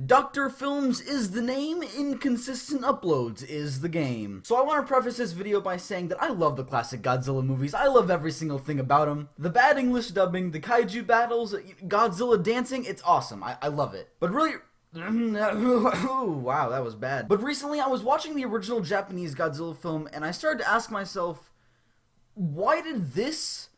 Doctor Films is the name, inconsistent uploads is the game. So I want to preface this video by saying that I love the classic Godzilla movies. I love every single thing about them. The bad English dubbing, the kaiju battles, Godzilla dancing, it's awesome. I love it. But really... wow, that was bad. But recently I was watching the original Japanese Godzilla film and I started to ask myself, why did this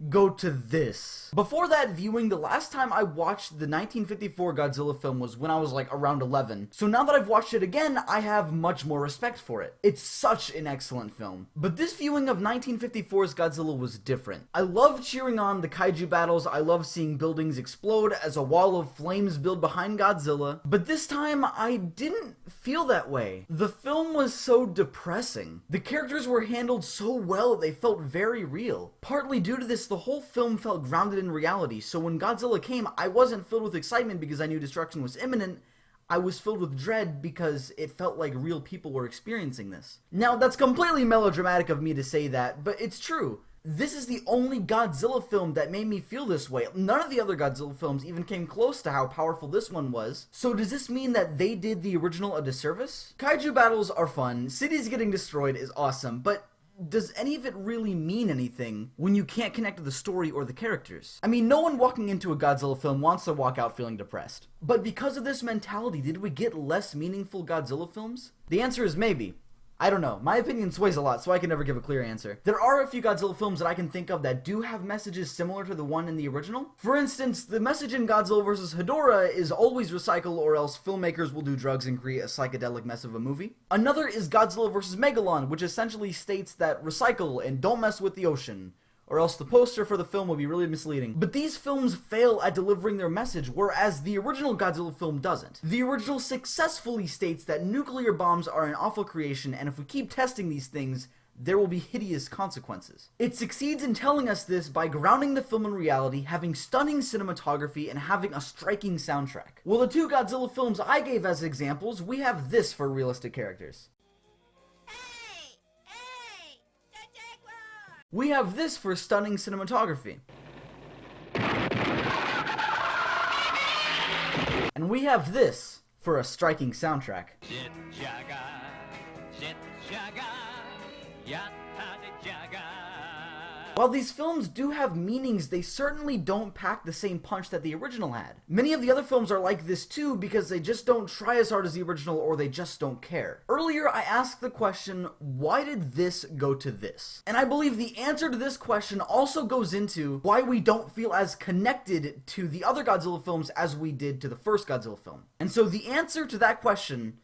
go to this? Before that viewing, the last time I watched the 1954 Godzilla film was when I was like around 11. So now that I've watched it again, I have much more respect for it. It's such an excellent film. But this viewing of 1954's Godzilla was different. I love cheering on the kaiju battles, I love seeing buildings explode as a wall of flames build behind Godzilla, but this time I didn't feel that way. The film was so depressing. The characters were handled so well they felt very real. Partly due to this, the whole film felt grounded in reality, so when Godzilla came, I wasn't filled with excitement because I knew destruction was imminent. I was filled with dread because it felt like real people were experiencing this. Now, that's completely melodramatic of me to say that, but it's true. This is the only Godzilla film that made me feel this way. None of the other Godzilla films even came close to how powerful this one was. So does this mean that they did the original a disservice? Kaiju battles are fun, cities getting destroyed is awesome, but does any of it really mean anything when you can't connect to the story or the characters? I mean, no one walking into a Godzilla film wants to walk out feeling depressed. But because of this mentality, did we get less meaningful Godzilla films? The answer is maybe. I don't know. My opinion sways a lot, so I can never give a clear answer. There are a few Godzilla films that I can think of that do have messages similar to the one in the original. For instance, the message in Godzilla vs. Hedorah is always recycle or else filmmakers will do drugs and create a psychedelic mess of a movie. Another is Godzilla vs. Megalon, which essentially states that recycle and don't mess with the ocean, or else the poster for the film will be really misleading. But these films fail at delivering their message, whereas the original Godzilla film doesn't. The original successfully states that nuclear bombs are an awful creation, and if we keep testing these things, there will be hideous consequences. It succeeds in telling us this by grounding the film in reality, having stunning cinematography, and having a striking soundtrack. Well, the two Godzilla films I gave as examples, we have this for realistic characters. We have this for stunning cinematography. And we have this for a striking soundtrack. While these films do have meanings, they certainly don't pack the same punch that the original had. Many of the other films are like this too because they just don't try as hard as the original or they just don't care. Earlier I asked the question, why did this go to this? And I believe the answer to this question also goes into why we don't feel as connected to the other Godzilla films as we did to the first Godzilla film. And so the answer to that question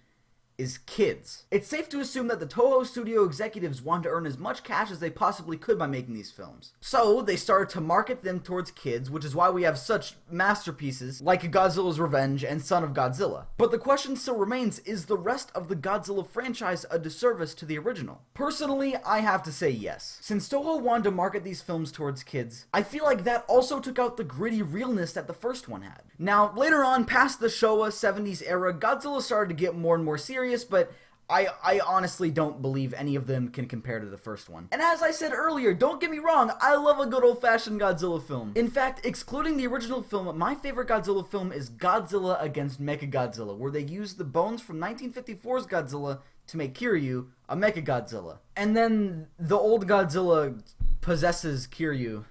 is kids. It's safe to assume that the Toho studio executives wanted to earn as much cash as they possibly could by making these films. So they started to market them towards kids, which is why we have such masterpieces like Godzilla's Revenge and Son of Godzilla. But the question still remains, is the rest of the Godzilla franchise a disservice to the original? Personally, I have to say yes. Since Toho wanted to market these films towards kids, I feel like that also took out the gritty realness that the first one had. Now, later on, past the Showa 70s era, Godzilla started to get more and more serious, but I honestly don't believe any of them can compare to the first one. And as I said earlier, don't get me wrong, I love a good old-fashioned Godzilla film. In fact, excluding the original film, my favorite Godzilla film is Godzilla against Mechagodzilla, where they used the bones from 1954's Godzilla to make Kiryu a Mechagodzilla. And then the old Godzilla possesses Kiryu.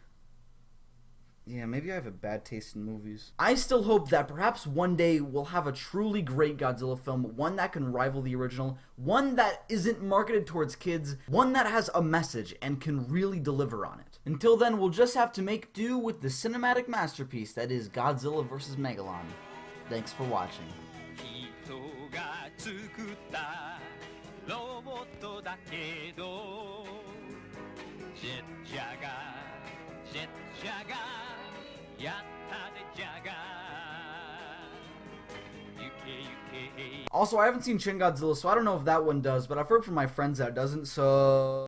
Yeah, maybe I have a bad taste in movies. I still hope that perhaps one day we'll have a truly great Godzilla film, one that can rival the original, one that isn't marketed towards kids, one that has a message and can really deliver on it. Until then, we'll just have to make do with the cinematic masterpiece that is Godzilla vs. Megalon. Thanks for watching. Also, I haven't seen Shin Godzilla, so I don't know if that one does, but I've heard from my friends that it doesn't, so...